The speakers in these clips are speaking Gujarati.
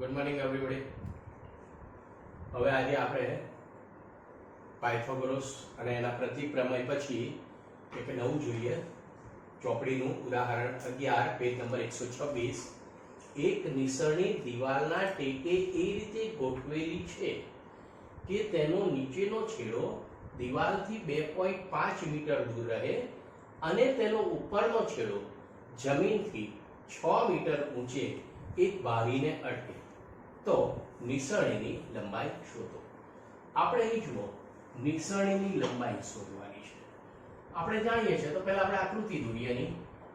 Good morning everybody. હવે આજે આપણે પાયથાગોરસ અને એના પ્રતિપ્રમેય પછી એક નવું જોઈએ. ચોપડીનું ઉદાહરણ 11 પેજ નંબર 126. એક નિસરણી દિવાલના ટેકે એ રીતે ગોઠવેલી છે કે તેનો નીચેનો છેડો દિવાલથી 2.5 મીટર દૂર રહે અને તેનો ઉપરનો છેડો જમીનથી 6 મીટર ઊંચે એક બારીને અટકે. તો નિસરણીની લંબાઈ શોધો. આપણે અહીં જુઓ, નિસરણીની લંબાઈ શોધવાની છે. આપણે જાણીએ છીએ, તો પહેલા આપણે આકૃતિ દોરીએ નહીં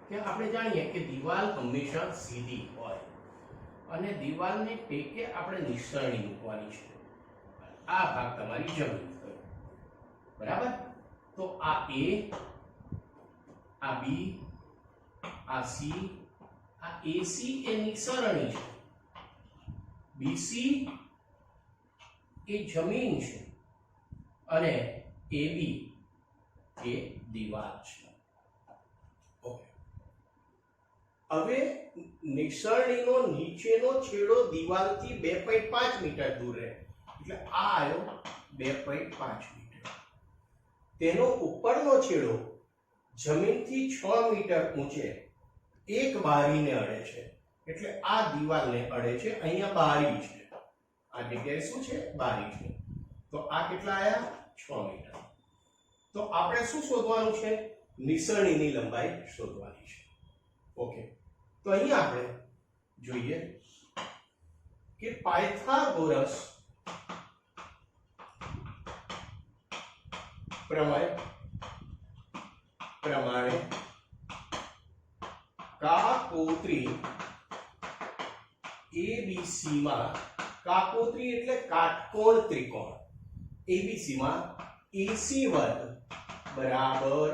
કે આપણે જાણીએ કે દિવાલ હંમેશા સીધી હોય અને દિવાલને ટેકે આપણે નિસરણી મૂકવાની છે. આ ભાગ તમારી જમીન થયો, બરાબર. તો આ A, આ B, આ C, આ AC એ નિસરણી છે, BC એ જમીન છે અને AB એ દિવાલ છે. ઓકે, હવે નિસરણીનો નીચેનો છેડો દિવાલથી 2.5 મીટર દૂર રહે, એટલે આ આવ્યો 2.5 મીટર. તેનો ઉપરનો છેડો જમીનથી 6 મીટર ઊંચે એક બારીને અડે છે, એટલે આ દિવાલને અડે છે. અહીંયા બારી છે, આ જગ્યાએ શું છે? બારી છે. તો આ કેટલા આયા? 6 મીટર. તો આપણે શું શોધવાનું છે? નિસરણીની લંબાઈ શોધવાની છે. ઓકે, તો અહીંયા આપણે જોઈએ કે પાયથાગોરસ પ્રમેય પ્રમાણે કાકોત્રી ABC માં, કાકોત્રી એટલે કાટકોણ ત્રિકોણ, ABC માં AC વર્ગ બરાબર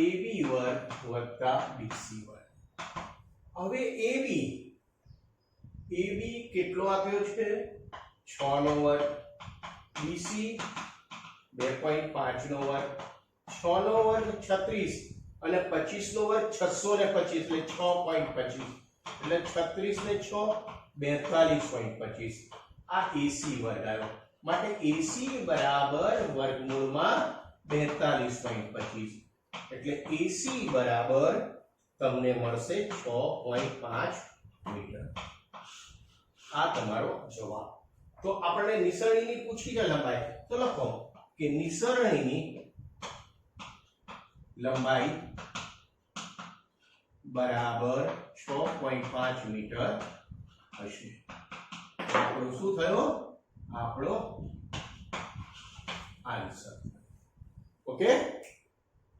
AB વર્ગ વત્તા BC વર્ગ. હવે AB કેટલો આપ્યો છે? 6 નો વર્ગ. BC 2.5 નો વર્ગ. 6 નો વર્ગ 36 અને 25 નો વર્ગ 625 એટલે 6.25 એટલે 36 ને 6 42.25. આ AC વર્ગ આવ્યો, માટે AC બરાબર વર્ગમૂળમાં 42.25 એટલે AC બરાબર તમને મળશે 6.5 મીટર. આ તમારો જવાબ. તો આપણે નિસરણીની પૂછી છે લંબાઈ, તો લખો કે નિસરણીની લંબાઈ બરાબર 6.5 મીટર હશે. આપણો શું થયો? આપણો આન્સર. ઓકે,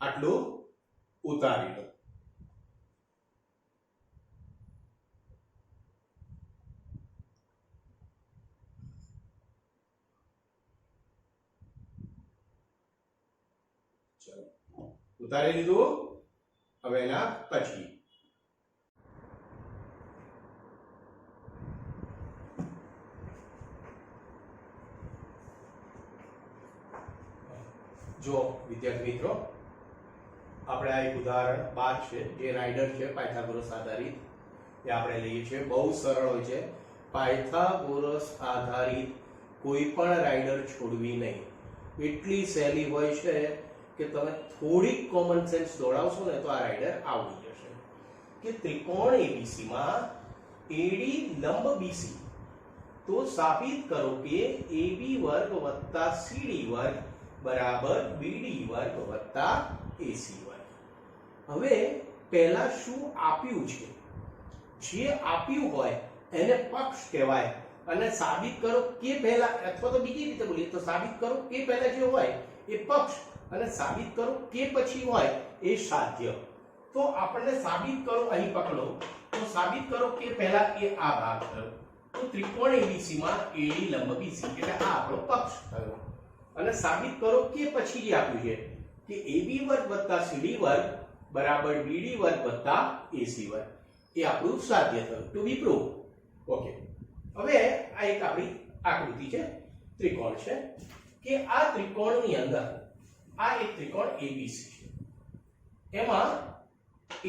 આટલું ઉતારી લો. ચલો, ઉતારી લીધું. હવે એના પછી જો વિદ્યાર્થી મિત્રો, આપણે આ એક ઉદાહરણ 12 છે, જે રાઇડર છે પાયથાગોરસ આધારિત, એ આપણે લઈએ છીએ. બહુ સરળ હોય છે. પાયથાગોરસ આધારિત કોઈ પણ રાઇડર છોડવી નહીં. એટલી સહેલી હોય છે કે તમે થોડીક કોમન સેન્સ દોડાવશો ને તો આ રાઇડર આવડી જશે. કે ત્રિકોણ ABC માં AD લંબ BC, તો સાબિત કરો કે AB વર્ગ વત્તા CD વર્ગ બરાબર BD વર્ગ વત્તા AC વર્ગ. હવે પહેલા શું આપ્યું છે? જે આપ્યું હોય એને પક્ષ કહેવાય. અને સાબિત કરો કે પહેલા, અથવા તો બીજી રીતે બોલીએ તો સાબિત કરો કે પહેલા જે હોય એ પક્ષ અને સાબિત કરો કે પછી હોય એ સાધ્ય. તો આપણને સાબિત કરો, અહીં પકડો, તો સાબિત કરો કે પહેલા એ આ ભાગ થયો. તો ત્રિકોણ ABC માં AD લંબ BC એટલે આ આપણો પક્ષ થયો. અને સાબિત કરો કે પછી જે આપ્યું છે કે AB વર્ગ વત્તા CD વર્ગ બરાબર BD વર્ગ વત્તા AC વર્ગ, એ આપણું સાધ્ય થયું. ટુ બી પ્રૂવ. ઓકે, હવે આ એક આપણી આકૃતિ છે, ત્રિકોણ છે, કે આ ત્રિકોણની અંદર આ એક ત્રિકોણ ABC છે, એમાં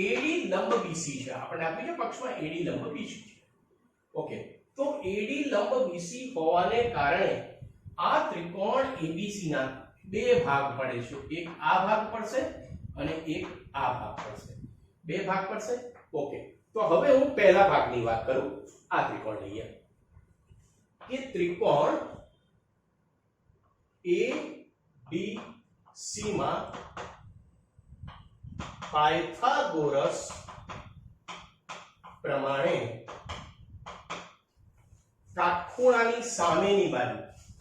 AD લંબ BC છે. આપણે આપ્યું છે પક્ષમાં AD લંબ BC છે. ઓકે, તો AD લંબ BC હોવાને કારણે આ ત્રિકોણ ABC ના બે ભાગ પડે છે, એક આ ભાગ પડશે અને એક આ ભાગ પડશે, બે ભાગ પડશે. ઓકે, તો હવે હું પહેલા ભાગની વાત કરું. આ ત્રિકોણ લઈએ કે ત્રિકોણ ABC માં પાયથાગોરસ પ્રમાણે કાટખૂણાની સામેની બાજુ,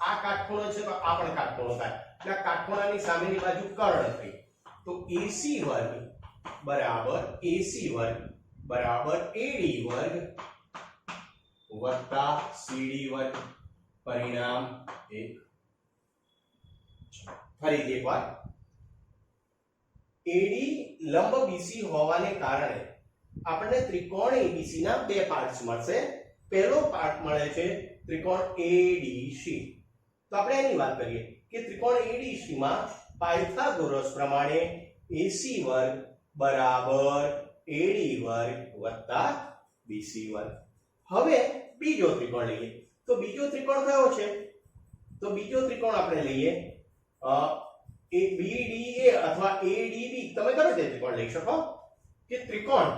આ કાટખૂણો છે તો આ પણ કાટખૂણો થાય, એટલે કાટખૂણાની સામેની બાજુ કર્ણ થઈ. તો AC વર્ગ બરાબર AC વર્ગ બરાબર AD વર્ગ વત્તા CD વર્ગ, પરિણામ 1. ફરીથી એકવાર, AD લંબ BC હોવાને કારણે આપણને ત્રિકોણ ABC ના બે પાર્ટ્સ મળશે. પહેલો પાર્ટ મળે છે ત્રિકોણ ADC. તો આપણે એની વાત કરીએ કે ત્રિકોણ ADC માં પાયથાગોરસ પ્રમાણે AC વર્ગ બરાબર AD વર્ગ વત્તા BC વર્ગ. હવે બીજો ત્રિકોણ લઈએ. તો બીજો ત્રિકોણ કયો છે? તો બીજો ત્રિકોણ આપણે લઈએ BDA અથવા ADB. તમે કયો તે ત્રિકોણ લઈ શકો કે ત્રિકોણ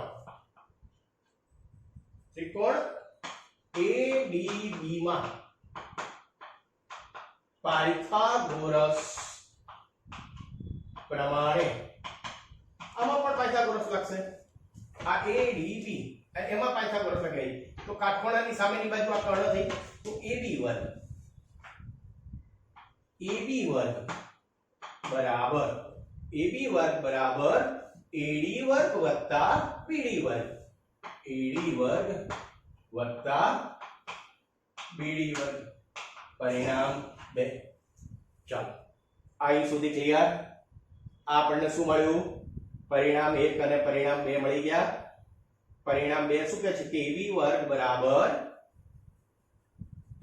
ADB માં પાયથાગોરસ પ્રમાણે, આમાં પણ પાયથાગોરસ લાગશે. આ ADB એમાં પાયથાગોરસ લગાવી તો કાટખૂણાની સામેની બાજુ આ કર્ણ થઈ, તો AB વર્ગ બરાબર AD વર્ગ વત્તા BD વર્ગ, AD વર્ગ વત્તા BD વર્ગ, પરિણામ 2. ચાલો અહીં સુધી ક્લિયર? આપણને શું મળ્યું? પરિણામ 1 અને પરિણામ 2 મળી ગયા. પરિણામ 2 શું કહે છે કે AB વર્ગ બરાબર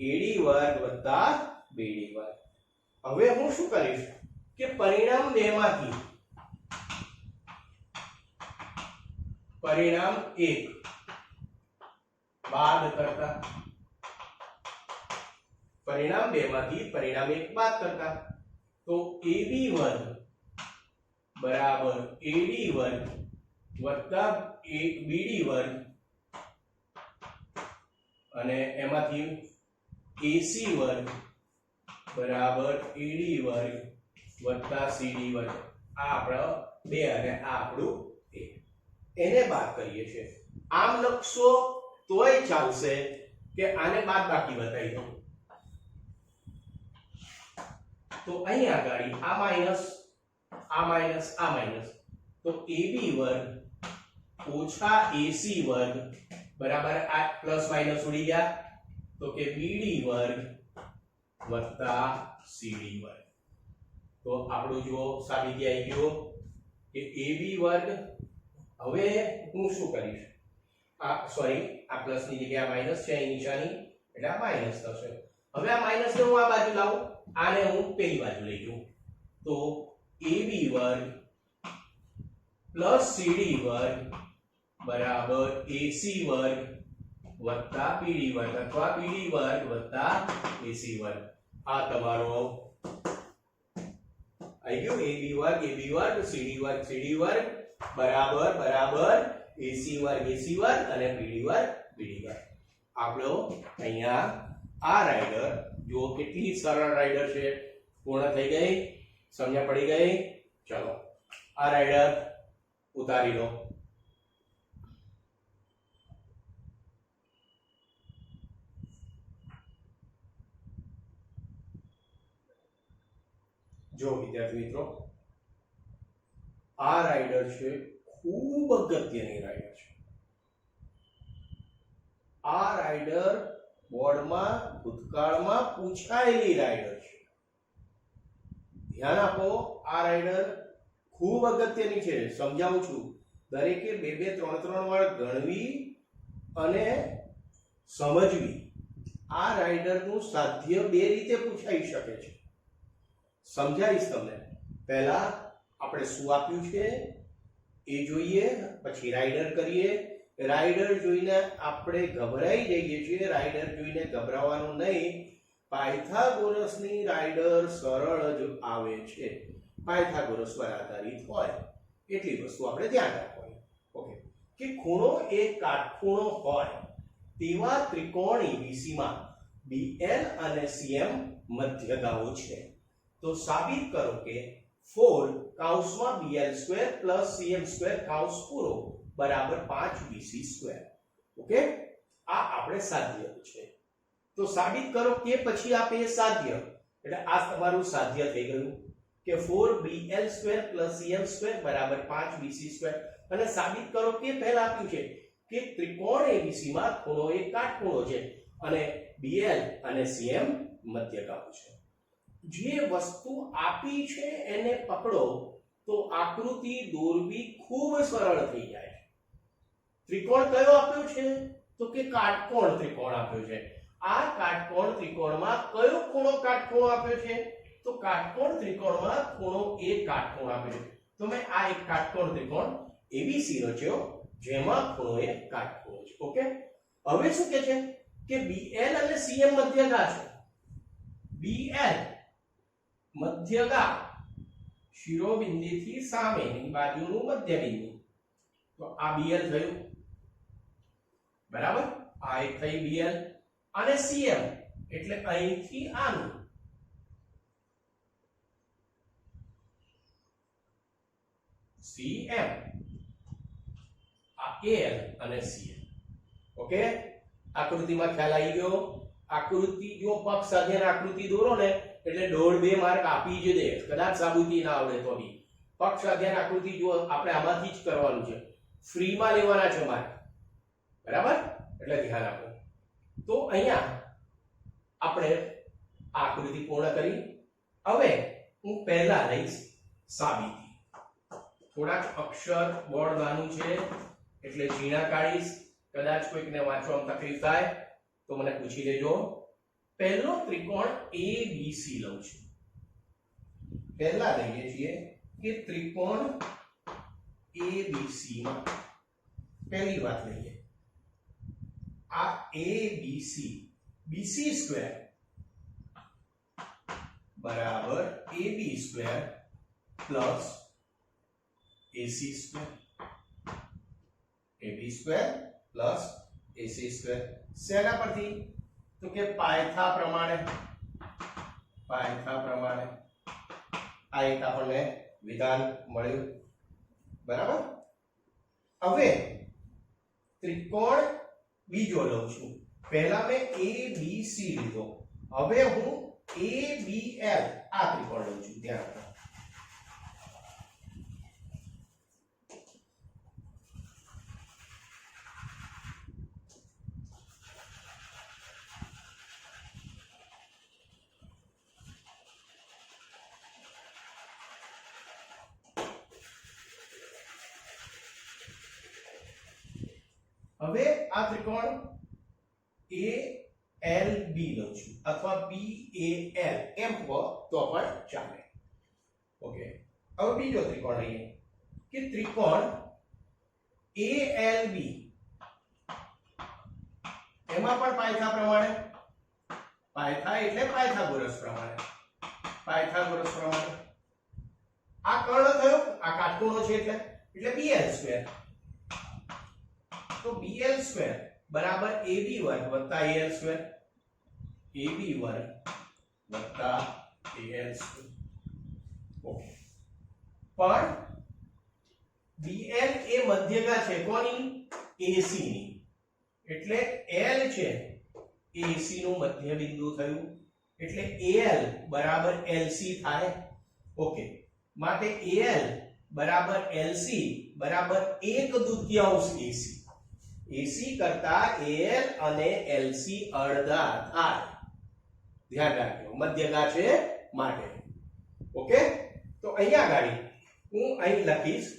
AD વર્ગ વત્તા BD વર્ગ. હવે હું શું કરીશ કે પરિણામ 2 માંથી પરિણામ 1 બાદ કરતા, પરિણામ 2 માંથી પરિણામ 1 બાદ કરતા, તો AB વર્ગ બરાબર AD વર્ગ વત્તા BD વર્ગ અને એમાંથી AC વર્ગ બરાબર AD વર્ગ વત્તા CD વર્ગ. આ આપણો 2 અને આ આપણું 1. એને બાદ કરીએ છીએ. આમ લખશો તોય ચાલશે કે આને બાદ બાકી બતાવી દઉં. તો અહીં આગળ આ માઈનસ આ માઈનસ આ માઈનસ, તો AB વર્ગ ઓછા AC વર્ગ બરાબર આ પ્લસ માઈનસ ઉડી ગયા, તો કે BD વર્ગ વત્તા CD વર્ગ. તો આપણું જો સાબિતી આવી ગયો કે AB વર્ગ. હવે હું શું કરીશ, આ સોરી આ પ્લસ ની જગ્યાએ માઈનસ છે અહીં નિશાની, એટલે આ માઈનસ થશે. હવે આ માઈનસ ને હું આ બાજુ લાવું, આને હું પેલી બાજુ લઈ જાઉં, તો AB વર્ગ પ્લસ CD વર્ગ બરાબર AC વર્ગ વત્તા BD વર્ગ અથવા BD વર્ગ વત્તા AC વર્ગ. આ તમારો આવી ગયો AB વર્ગ CD વર્ગ બરાબર બરાબર AC વર્ગ અને BD વર્ગ. આપણો અહીંયા આ રાઇડર જો કેટલી સરળ રાઇડર છે, પૂર્ણ થઈ ગઈ, સમજણ પડી ગઈ. ચલો આ રાઇડર ઉતારી લો. જો વિદ્યાર્થી મિત્રો, આ રાઇડર છે ખૂબ અગત્યની રાઇડર છે. આ રાઇડર બોર્ડમાં ભૂતકાળમાં પૂછાયેલી રાઇડર છે. ધ્યાન આપો, આ રાઇડર ખૂબ અગત્યની છે. સમજાવું છું, દરેકે 2-2 3-3 વાર ગણવી અને સમજવી. આ રાઇડરનું સાધ્ય બે રીતે પૂછાઈ શકે છે. સમજાવીશ તમને. પહેલા આપણે શું આપ્યું છે એ જોઈએ, પછી રાઇડર કરીએ, રાઇડર જોઈને આપણે ગભરાઈ જઈએ છીએ, રાઇડર જોઈને ગભરાવાનું નહીં. પાયથાગોરસની રાઇડર સરળ જ આવે છે, પાયથાગોરસ પર આધારિત હોય એટલી વસ્તુ આપણે ધ્યાન રાખવાની. ઓકે, કે ખૂણો એ કાટખૂણો હોય તેવા ત્રિકોણ ABC માં BL અને CM મધ્યગાઓ છે. તો સાબિત કરો કે 4 કૌંસમાં BL² + CM² કૌંસ પૂરો બરાબર 5BC². ઓકે, આ આપણે સાધ્ય છે. તો સાબિત કરો કે પછી આપે સાધ્ય, એટલે આ તમારું સાધ્ય થઈ ગયું કે 4BL² + CM² બરાબર 5BC². અને સાબિત કરો કે પહેલા આપ્યું છે કે ત્રિકોણ ABC માં ખૂણો એ કાટખૂણો છે અને BL અને CM મધ્યગાઓ છે. જે વસ્તુ આપી છે એને પકડો તો આકૃતિ દોરવી ખૂબ સરળ થઈ જાય. ત્રિકોણ કયો આપ્યો છે? તો કે કાટકોણ ત્રિકોણ આપ્યો છે. આ કાટકોણ ત્રિકોણમાં કયો ખૂણો કાટખૂણો આપ્યો છે? તો કાટકોણ ત્રિકોણમાં ખૂણો એ કાટખૂણો આપ્યો છે. તો મેં આ એક કાટકોણ ત્રિકોણ ABC રચ્યો જેમાં ખૂણો એ કાટખૂણો છે. ઓકે, હવે શું કહે છે કે BL અને CM મધ્યગા છે. BL મધ્યગા શિરોબિંદુથી સામેની બાજુનું મધ્યબિંદુ. તો આ BL થયું, બરાબર. આ એક થઈ BL અને CM એટલે અહીંથી આનું. CM આ AL અને CM. ઓકે, આકૃતિમાં ખ્યાલ આવી ગયો. આકૃતિ જો પક્ષ સાથે આકૃતિ દોરો ને એટલે 1.5-2 માર્ક આપી જ દે, કદાચ સાબુતી ના આવડે તો બી. પક્ષ સાથે આકૃતિ જો આપણે આમાંથી જ કરવાનું છે, ફ્રી માં લેવાના છે માર્ક, બરાબર. એટલે ધ્યાન આપો. તો અહીંયા આપણે આકૃતિ પૂર્ણ કરી. હવે હું પહેલા લઈશ સાબિતી. થોડાક અક્ષર બોર્ડવાનું છે એટલે ઝીણા કાઢીશ, કદાચ કોઈકને વાંચવામાં તકલીફ થાય તો મને પૂછી લેજો. પહેલો ત્રિકોણ ABC લઉં છું. પહેલા લઈએ છીએ કે ત્રિકોણ ABC માં પહેલી વાત લઈએ આ ABC BC² બરાબર AB² plus AC². AB² plus AC². શેના પરથી? તો કે પાયથા પ્રમાણે. આ એક આપણને વિધાન મળ્યું, બરાબર. હવે ત્રિકોણ બીજો લઉં છું. પહેલા મેં ABC લીધો, હવે હું ABL આ ત્રિકોણ લઉં છું. ધ્યાન રાખો. હવે આ ત્રિકોણ ALB લઉં છું અથવા BAL એમ કહો તો પણ ચાલે. ઓકે, હવે બીજો ત્રિકોણ લઈએ કે ત્રિકોણ ALB. એમાં પણ પાયથા પ્રમાણે. પાયથા એટલે પાયથાગોરસ પ્રમાણે. આ કર્ણ થયો, આ કાટખૂણો છે એટલે BL². તો BL² બરાબર AB² વત્તા AL². AB² વત્તા AL². ઓકે, પણ BL એ મધ્યગા છે કોની? AC ની. એટલે L છે AC નું મધ્ય બિંદુ થયું એટલે AL બરાબર LC થાય. ઓકે, માટે AL બરાબર LC બરાબર 1/2 AC. AC કરતા AL અને LC અડધા થાય. ધ્યાન રાખજો, મધ્યગા છે માટે. ઓકે, તો અહીંયા ગાડી હું અહીં લખીશ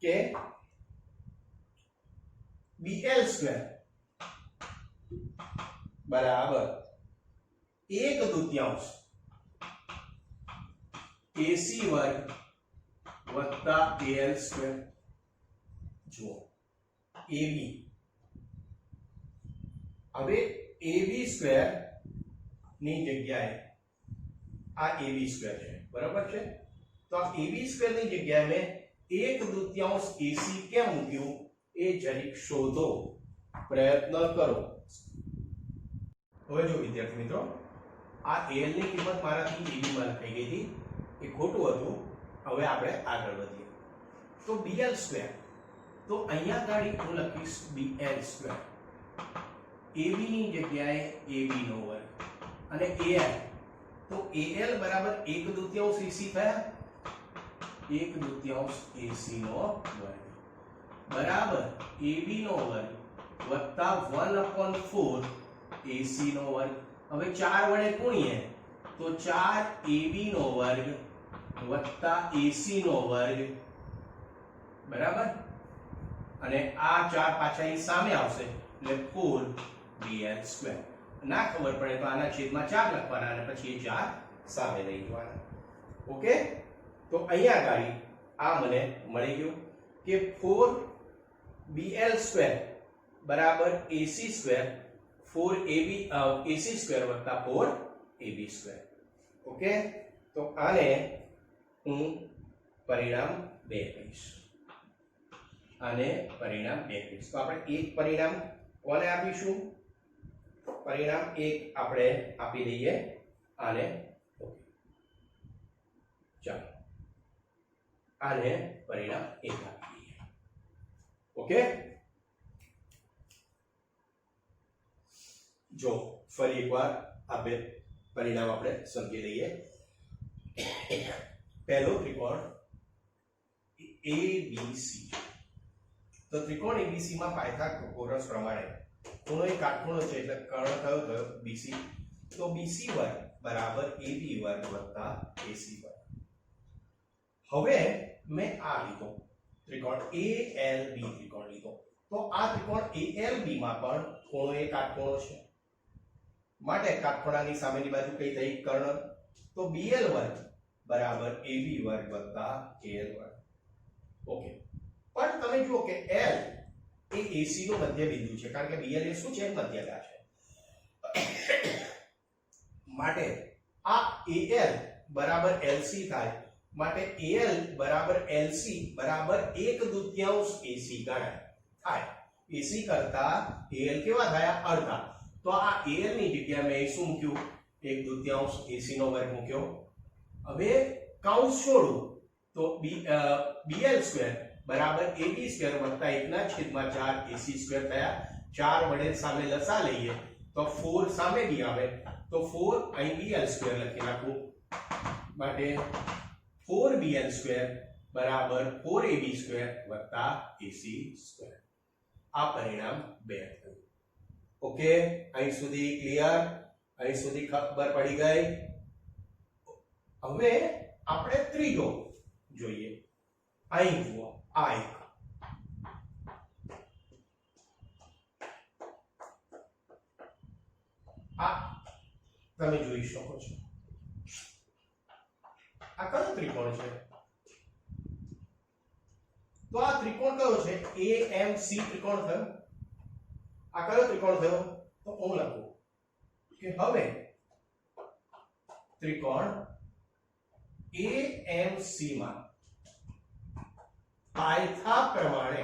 કે BL² બરાબર 1/2 AC² વત્તા AL². જુઓ AB હવે AB સ્ક્વેર ની જગ્યાએ આ AB સ્ક્વેર છે, બરાબર છે? તો આ AB સ્ક્વેર ની જગ્યાએ મેં 1/2 AC કેમ મૂક્યું એ જરીક શોધો, પ્રયત્ન કરો. હવે જો વિદ્યાર્થી મિત્રો, આ AL ની કિંમત મારાથી AB માં લખાઈ ગઈ હતી, એ ખોટું હતું. હવે આપણે આગળ વધીએ. તો BL સ્ક્વેર, તો અહીંયા ગાડી હું લખીશ BL સ્ક્વેર. AB ની જગ્યાએ AB નો વર્ગ અને AL, તો AL બરાબર 1/2 AC થયા, 1/2 AC નો વર્ગ બરાબર AB નો વર્ગ વત્તા 1/4 AC નો વર્ગ. હવે 4 વડે ગુણીએ તો 4AB નો વર્ગ વત્તા AC નો વર્ગ, બરાબર? અને આ 4 પાછા અહીં સામે આવશે એટલે 4BL સ્ક્વેર. ના ખબર પડે તો આના છેદમાં 4 લખવાના અને પછી એ 4 સામે લઈ જવાના. ઓકે? તો અહીંયા ગાડી આ મને મળી ગયું કે 4BL સ્ક્વેર બરાબર AC square 4AB AC square વત્તા 4AB સ્ક્વેર. ઓકે? તો આને હું પરિણામ 2 કહીશ. આને પરિણામ 2 કહીશ. તો આપણે એક પરિણામ કોને આપીશું? પરિણામ 1 આપણે આપી દઈએ આને. ઓકે, ચાલો આને પરિણામ 1 આપી દઈએ. ઓકે, જો ફરી એકવાર આ બે પરિણામ આપણે સમજી લઈએ. પહેલો ત્રિકોણ ABC, તો ત્રિકોણ ABC માં પાયથાગોરસ પ્રમાણે ખૂણો એ કાટખૂણો છે એટલે કર્ણ કયો થયો? BC. તો BC વર્ગ બરાબર AB વર્ગ વત્તા AC વર્ગ. હવે મેં આ લીધો ત્રિકોણ ALB ત્રિકોણ લીધો, તો આ ત્રિકોણ ALB માં પણ ખૂણો એ કાટખૂણો છે માટે કાટખૂણાની સામેની બાજુ કઈ થઈ? કર્ણ. તો BL વર્ગ બરાબર AB વર્ગ વત્તા AL વર્ગ. ઓકે, પણ તમે જુઓ કે L એ AC નો મધ્ય બિંદુ છે, કારણ કે BL એ શું છે? મધ્યગા છે. માટે આ AL બરાબર LC થાય, માટે AL બરાબર LC બરાબર 1/2 AC ગણાય થાય. AC કરતા AL કેવા થયા? અડધા. તો આ AL ની જગ્યાએ મેં શું મૂક્યું? 1/2 AC નો વર્ગ મૂક્યો. હવે કૌંસ છોડું તો BL સ્ક્વેર બરાબર AB સ્ક્વેર વત્તા 1/4 AC સ્ક્વેર થયા. 4 વડે સામે લસા લઈએ તો 4 સામે બી આવે, તો 4 અહીં BL સ્ક્વેર લખી નાખું. માટે 4BL સ્ક્વેર બરાબર 4AB સ્ક્વેર વત્તા AC સ્ક્વેર. આ પરિણામ 2 થયું. ઓકે, અહીં સુધી ક્લિયર? અહીં સુધી ખબર પડી ગઈ? હવે આપણે ત્રીજો જોઈએ. અહીં જુઓ, આ એક આ તમે જોઈ શકો છો. આ કયો ત્રિકોણ છે? તો આ ત્રિકોણ કયો છે? AMC ત્રિકોણ થયો. આ કયો ત્રિકોણ થયો? તો હું લખું કે હવે ત્રિકોણ AMC માં પાયથા પ્રમાણે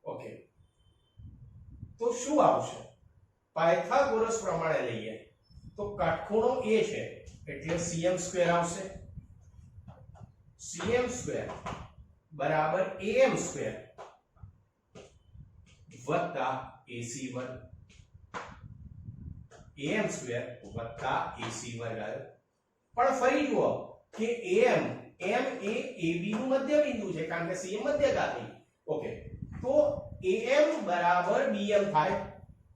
ઓકે, તો શું આવશે? પાયથાગોરસ પ્રમાણે લઈએ તો કાટખૂણો A છે એટલે CM સ્ક્વેર આવશે. CM સ્ક્વેર બરાબર AM સ્ક્વેર વત્તા AC વર્ગ. AM સ્ક્વેર વત્તા AC વર્ગ આવ્યો. પણ ફરી જુઓ કે AM એ AB નું મધ્ય બિંદુ છે, કારણ કે CM મધ્યગા થઈ. ઓકે, તો AM બરાબર BM થાય,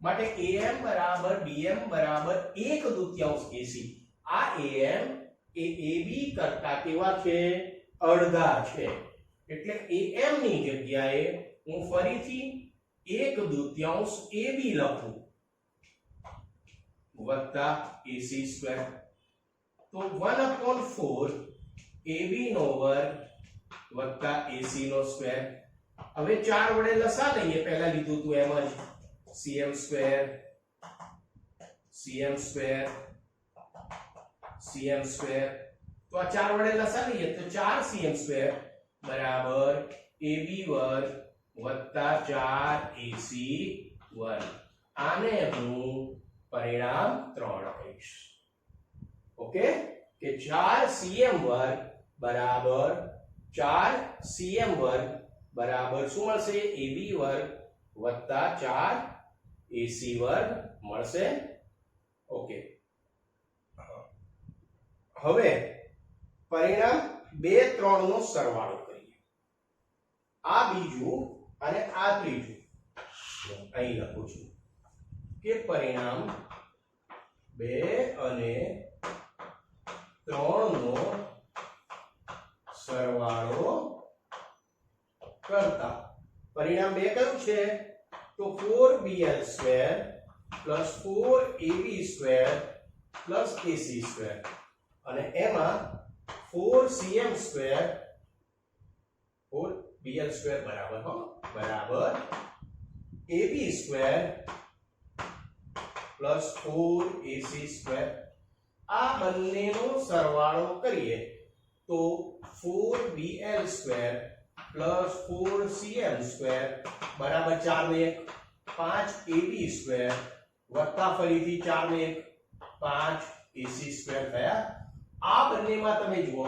માટે AM બરાબર BM બરાબર 1/2 AC. આ AM એ AB કરતા કેવા છે? અડધા છે. એટલે AM ની જગ્યાએ હું ફરીથી 1/2 AB લખું વત્તા AC સ્ક્વેર. તો 1/4 AB નો વર્ગ વત્તા એસી નો સ્ક્વેર. હવે 4 વડે લસા લઈએ, પહેલા લીધું હતું એમ જ. cm square cm square cm square. તો આ 4 વડે લસા લઈએ તો 4 cm સ્ક્વેર બરાબર ab વર્ગ વત્તા 4 ac વર્ગ. આને હું પરિણામ 3 કહીશ. ઓકે, કે 4 cm વર્ગ બરાબર 4 cm વર્ગ બરાબર શું મળશે? ab વર્ગ વત્તા 4 ac વર્ગ મળશે. ઓકે, હવે પરિણામ 2 3 નો સરવાળો કરીએ. આ બીજું અને આ ત્રીજું અહીં લખું છું કે પરિણામ 2 અને 3 નો સરવાળો કરતા પરિણામ 2 કયું છે? તો 4bl² plus 4ab² plus ac² અને એમાં 4cm² 4bl² બરાબર બરાબર ab² પ્લસ 4ac². આ બંનેનો સરવાળો કરીએ તો 4bl² પ્લસ 4cm² બરાબર 4 ને 1 5ab² વત્તા ફરીથી 4 ને 1 5ac² થયા. આ બંનેમાં તમે જુઓ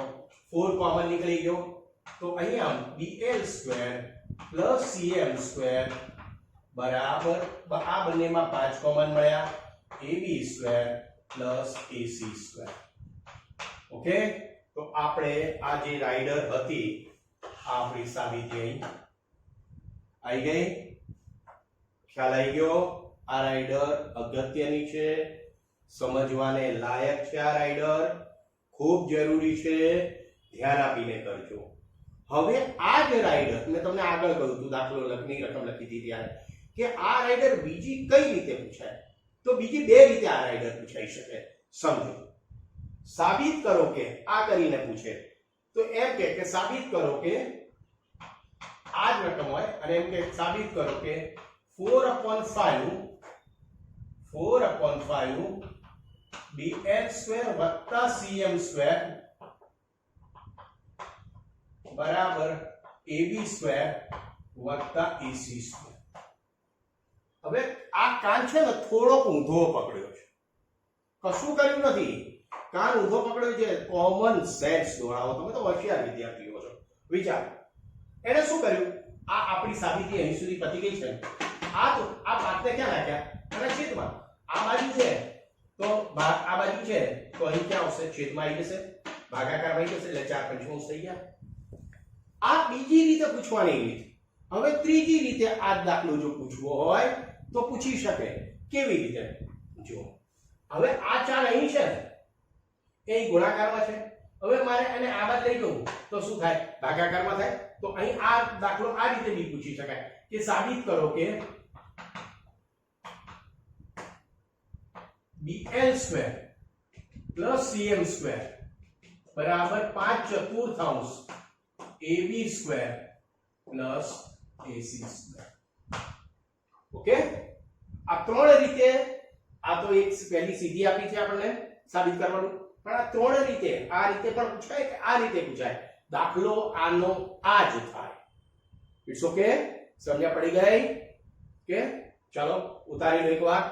4 કોમન નીકળી ગયો તો અહીંયા bl² પ્લસ cm² બરાબર આ બંનેમાં 5 કોમન મળ્યા ab² પ્લસ ac². ઓકે, તો આપણે આ જે રાઇડર હતી આપણી સાબિતી આવી ગઈ. ખ્યાલ આવી ગયો? આ રાઇડર અગત્યની છે, સમજવાને લાયક છે. આ રાઇડર ખૂબ જરૂરી છે, ધ્યાન આપીને કરજો. હવે આ જે રાઇડર મેં તમને આગળ કહ્યું હતું, દાખલો લખની રકમ લખી હતી ત્યારે, કે આ રાઇડર બીજી કઈ રીતે પૂછાય? તો બીજી 2 રીતે આ રાઇડર પૂછાઈ શકે. સમજો, સાબિત કરો કે આ કરીને પૂછે તો એમ કે સાબિત કરો કે આ જ રકમ હોય અને એમ કે સાબિત કરો કે 4/5 bl² વત્તા cm² બરાબર ab² વત્તા ac². હવે આ કાન છે ને થોડોક ઊંધો પકડ્યો છે, કશું કર્યું નથી. કાન ઊંધો પકડ્યો છે, કોમન સેન્સ દોડાવો. તમે તો હોશિયાર વિદ્યાર્થીઓ છો. વિચાર, એને શું કર્યું? આ આપણી સાબિતી અહીં સુધી પતી ગઈ છે. આ તો આ પાતને ક્યાં નાખ્યા? અને છેદમાં. આ બાજુ છે તો આ બાજુ છે તો અહીં ક્યાં આવશે? છેદમાં આવી જશે, ભાગાકારમાં આવી જશે, એટલે 4 પંચમાંશ થઈ ગયા. આ બીજી રીતે પૂછવાની રીત. હવે ત્રીજી રીતે આ દાખલો જો પૂછવો હોય તો પૂછી શકે. કેવી રીતે? જો હવે આ 4 અહીં છે, એ ગુણાકારમાં છે. હવે મારે એને આ બાજુ લઈ જવું તો શું થાય? ભાગાકારમાં થાય. તો અહીં આ દાખલો આ રીતે બી પૂછી શકાય કે સાબિત કરો કે bl² પ્લસ cm² બરાબર 5/4 ab² પ્લસ ac². ઓકે, આ 3 રીતે. આ તો એક પહેલી સીધી આપી છે આપણને સાબિત કરવાનું, પણ આ 3 રીતે, આ રીતે પણ પૂછાય કે આ રીતે પૂછાય. દાખલો આનો આ જ થાય. ઇટ્સ ઓકે, સમજ્યા પડી ગઈ? કે ચાલો ઉતારી લો એકવાર.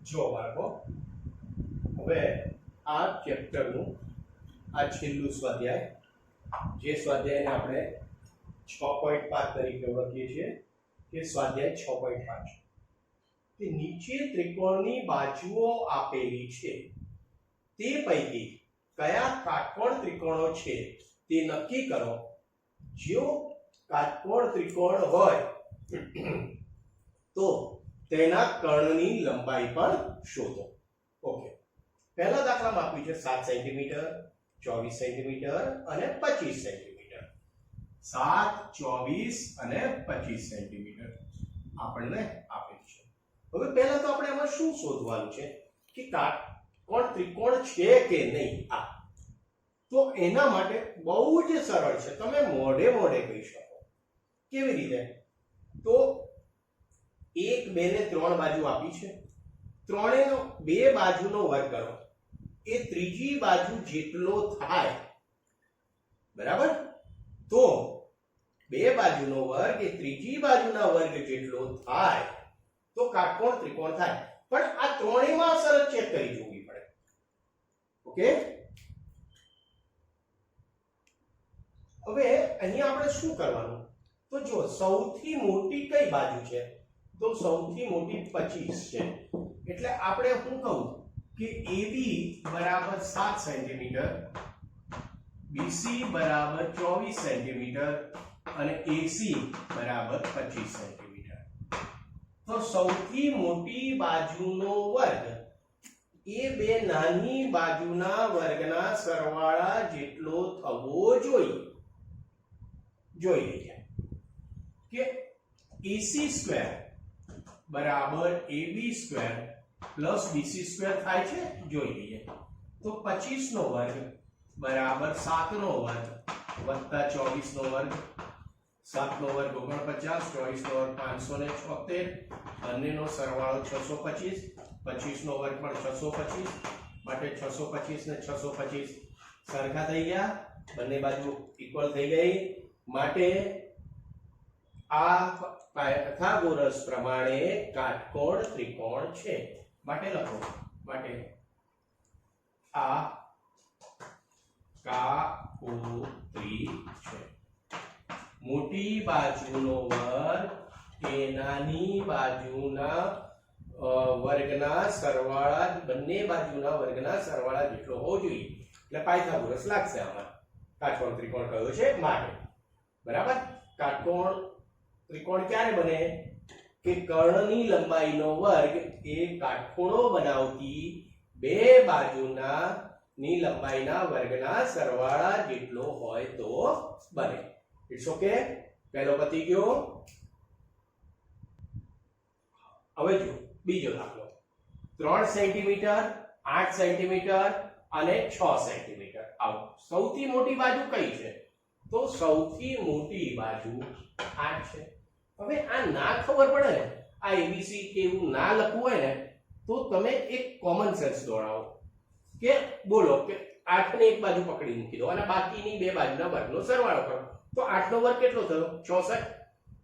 જો બાળકો, હવે આ ચેપ્ટરનું આ છેલ્લું સ્વાધ્યાય, જે સ્વાધ્યાયને આપણે 6.5 તરીકે ઓળખીએ છીએ, તે સ્વાધ્યાય 6.5 કે નીચે ત્રિકોણની બાજુઓ આપેલી છે તે પૈકી કયા કાટકોણ ત્રિકોણો છે તે નક્કી કરો. જો કાટકોણ ત્રિકોણ હોય તો તેના કર્ણની લંબાઈ પણ શોધો. ઓકે, પહેલા દાખલામાં આપ્યું છે 7 સેન્ટીમીટર, 24 સેન્ટીમીટર અને 25 સેન્ટીમીટર. 7, 24 અને 25 સેન્ટીમીટર આપણને આપેલ છે. હવે પહેલા તો આપણે આમાં શું શોધવાનું છે કે કાટકોણ ત્રિકોણ છે કે નહીં. આ તો એના માટે બહુ જ સરળ છે, તમે મોઢે મોઢે કહી શકો. કેવી રીતે? તો 1, 2 ને 3 બાજુ આપી છે, ત્રણેયનો બે બાજુનો વર્ગ કરો, એ ત્રીજી બાજુ જેટલો થાય. બરાબર? તો બે બાજુનો વર્ગ એ ત્રીજી બાજુના વર્ગ જેટલો થાય તો કાટકોણ ત્રિકોણ થાય. પણ આ ત્રણેયમાં શરત ચેક કરી જોવી પડે. ઓકે, હવે અહીંયા આપણે શું કરવાનું? તો જો સૌથી મોટી કઈ બાજુ છે? તો સૌથી મોટી 25 છે. એટલે આપણે શું કહું કે AB બરાબર 7 સેન્ટીમીટર, BC બરાબર 24 સેન્ટીમીટર અને AC બરાબર 25 સેન્ટીમીટર. તો સૌથી મોટી બાજુનો વર્ગ એ બે નાની બાજુના વર્ગના સરવાળા જેટલો થવો જોઈએ. જોઈ લઈએ કે AC સ્ક્વેર બરાબર AB square plus BC square થાય છે. જોઈ લઈએ તો 25 નો વર્ગ બરાબર 7 નો વર્ગ વત્તા 24 નો વર્ગ. 7 નો વર્ગ 49, 24 નો વર્ગ 576, બંનેનો સરવાળો 625, 25 નો વર્ગ પણ 625, માટે 625 ને 625 સરખા થઈ ગયા, બંને બાજુ ઇક્વલ થઈ ગઈ. માટે આ પાયથાગોરસ પ્રમાણે કાટકોણ ત્રિકોણ છે. માટે લખો, માટે આ કાકોત્રી છે. મોટી બાજુનો વર્ગ એ નાની બાજુના વર્ગના સરવાળા, બંને બાજુના વર્ગના સરવાળા જેટલો હોવો જોઈએ. એટલે પાયથાગોરસ લાગશે આમાં. કાટકોણ ત્રિકોણ કયો છે માટે. બરાબર? કાટકોણ ત્રિકોણ ક્યારે બને કે કર્ણની લંબાઈનો વર્ગ એ કાટખૂણો બનાવતી બે બાજુના ની લંબાઈના વર્ગના સરવાળા જેટલો હોય તો બને. It's okay. પહેલો પતી ગયો. હવે જો બીજો દાખલો. 3 સેન્ટીમીટર, 8 સેન્ટીમીટર અને 6 સેન્ટીમીટર. આવો સૌથી મોટી બાજુ કઈ છે? તો સૌથી મોટી બાજુ 8 છે. હવે આ ના ખબર પડે ને, આ ABC કે એવું ના લખવું હોય ને, તો તમે એક કોમન સેન્સ દોડાવો કે બોલો કે 8 ને એક બાજુ પકડી મૂકી દો અને બાકીની બે બાજુના વર્ગનો સરવાળો કરો. તો 8 નો વર્ગ કેટલો થયો? 64.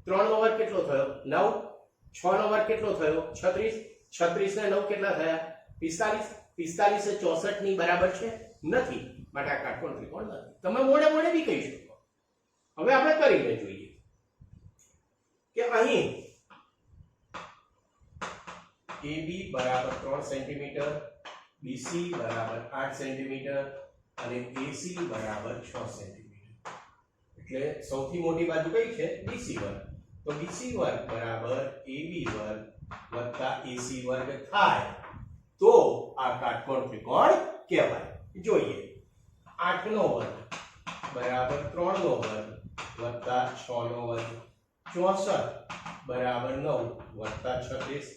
3 નો વર્ગ કેટલો થયો? 9. 6 નો વર્ગ કેટલો થયો? 36. 36 ને 9 કેટલા થયા? 45. 45 એ 64 ની બરાબર છે? નથી. માટે આ કાટકોણ ત્રિકોણ નથી. તમે મોડે મોડે બી કહી શકો. હવે આપણે કરીને જોઈએ કે અહીં AB બરાબર 3 સેન્ટીમીટર, BC બરાબર 8 સેન્ટીમીટર અને AC બરાબર 6 સેન્ટીમીટર. એટલે સૌથી મોટી બાજુ કઈ છે? BC વર્ગ. તો BC વર્ગ બરાબર AB વર્ગ વત્તા AC વર્ગ થાય તો આ કાટકોણ ત્રિકોણ કહેવાય. જોઈએ 8 નો વર્ગ બરાબર 3 નો વર્ગ વત્તા 6 નો વર્ગ, 64 બરાબર 9 વત્તા 36,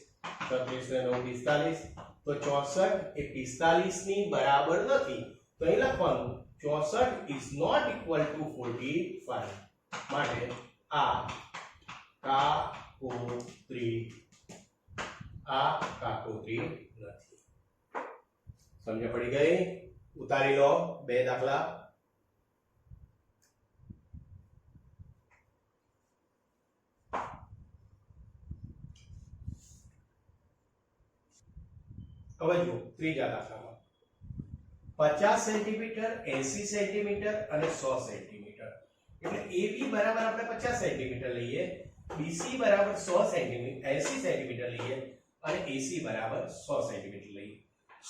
36 ને 9 45. તો 64 એ 45 ની બરાબર નથી. તો અહીં લખવાનું 64 is not equal to 45. માટે આ કાકોત્રી નથી. સમજ પડી ગઈ? ઉતારી લો બે દાખલા. હવે જો ત્રીજા દાખલામાં 50 સેન્ટીમીટર, 80 સેન્ટીમીટર અને 100 સેન્ટીમીટર. એટલે AB બરાબર આપણે 50 સેન્ટીમીટર લઈએ, BC બરાબર 100 સેન્ટીમીટર 80 સેન્ટીમીટર લઈએ અને AC બરાબર 100 સેન્ટીમીટર લઈએ.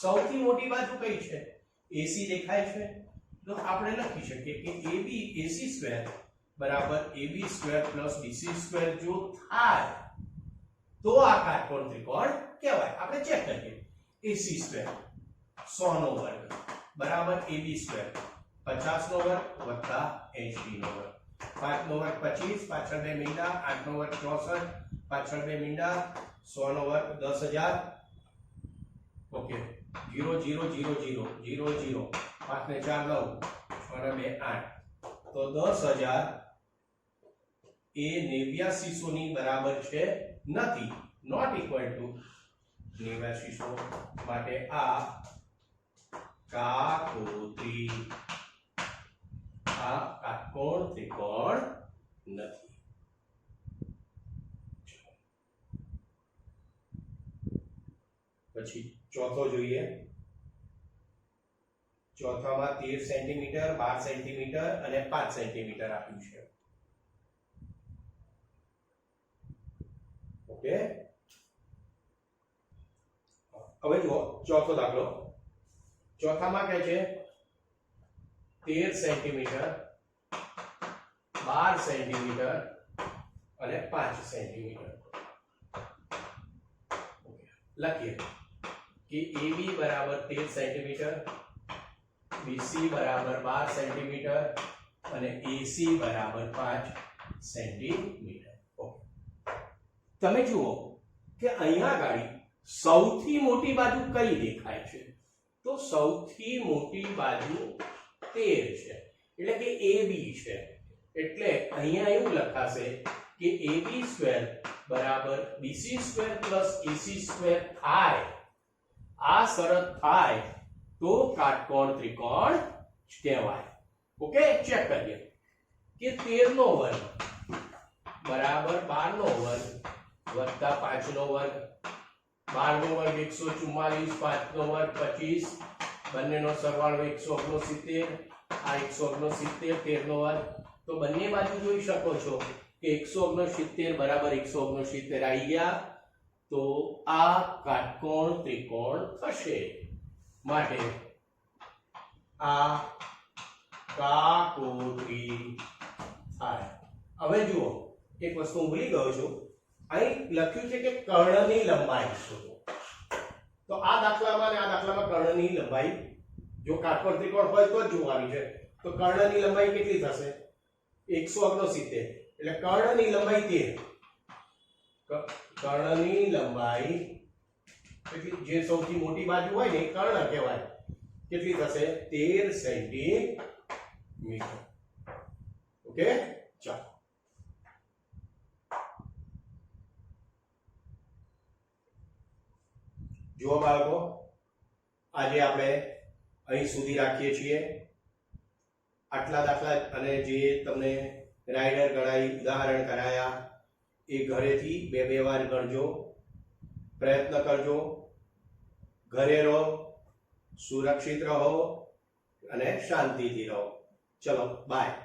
સૌથી મોટી બાજુ કઈ છે? AC દેખાય છે. તો આપણે લખી શકીએ કે AB AC સ્ક્વેર બરાબર AB square plus BC square જો થાય તો આ કાટકોણ ત્રિકોણ કહેવાય. આપણે ચેક કરીએ. AC સ્ક્વેર 100 નો વર્ગ બરાબર AB સ્ક્વેર 50 નો વર્ગ વત્તા 80 નો વર્ગ. 5 નો વર્ગ 25, પાછળ 2 મીંડા, 8 નો વર્ગ 64, પાછળ 2 મીંડા, 100 નો વર્ગ 10,000. ઓકે 0 0 0 0 0 0 5 ને 4 9 6 ને 2 8 તો 10,000 એ 8900 ની બરાબર છે નથી, નોટ ઇક્વલ ટુ 8900. માટે આ કાટકોણ ત્રિકોણ નથી. પછી ચોથો જોઈએ. ચોથામાં 13 સેન્ટીમીટર 12 સેન્ટીમીટર અને 5 સેન્ટીમીટર આપ્યું છે. ઓકે હવે જુઓ ચોથો દાખલો. ચોથામાં કહે છે 13 સેન્ટીમીટર 12 સેન્ટીમીટર અને 5 સેન્ટીમીટર. લખીએ કે AB બરાબર 13 સેન્ટીમીટર, BC બરાબર 12 સેન્ટીમીટર અને AC બરાબર 5 સેન્ટીમીટર. ઓકે તમે જુઓ કે અહીંયા ગાડી સૌથી મોટી બાજુ કઈ દેખાય છે? તો સૌથી મોટી બાજુ 13 છે એટલે કે AB છે. એટલે અહીંયા એવું લખાશે કે AB સ્ક્વેર બરાબર BC square plus AC square થાય. આ શરત થાય તો કાટકોણ ત્રિકોણ કહેવાય. ઓકે ચેક કરીએ કે 13 નો વર્ગ બરાબર 12 નો વર્ગ વત્તા 5 નો વર્ગ. 12 નો વર્ગ 144, 5 નો વર્ગ 25, બંનેનો સરવાળો 169. આ 169 13 નો વર્ગ. તો બંને બાજુ જોઈ શકો છો કે 169 બરાબર 169 આવી ગયા. તો આ કાટકોણ ત્રિકોણ થશે. માટે આ કાકોત્રી થાય. હવે જુઓ એક વસ્તુ હું ભૂલી ગયો છું. અહીં લખ્યું છે કે કર્ણની લંબાઈ શોધો. તો આ દાખલામાં અને આ દાખલામાં કર્ણની લંબાઈ જો કાટકોણ ત્રિકોણ હોય તો જ જોવાની છે. તો કર્ણની લંબાઈ કેટલી થશે? 169 એટલે કર્ણની લંબાઈ 13. કર્ણની લંબાઈ કેટલી? જે સૌથી મોટી બાજુ હોય ને કર્ણ કહેવાય. કેટલી થશે? 13 સેન્ટીમીટર. ઓકે ચાલો જુઓ બાળકો, આજે આપણે અહીં સુધી રાખીએ છીએ. આટલા દાખલા અને જે તમને રાઇડર ગણાઈ ઉદાહરણ કરાયા એ ઘરેથી બે વાર ગણજો, પ્રયત્ન કરજો. ઘરે રહો, સુરક્ષિત રહો અને શાંતિથી રહો. ચલો બાય.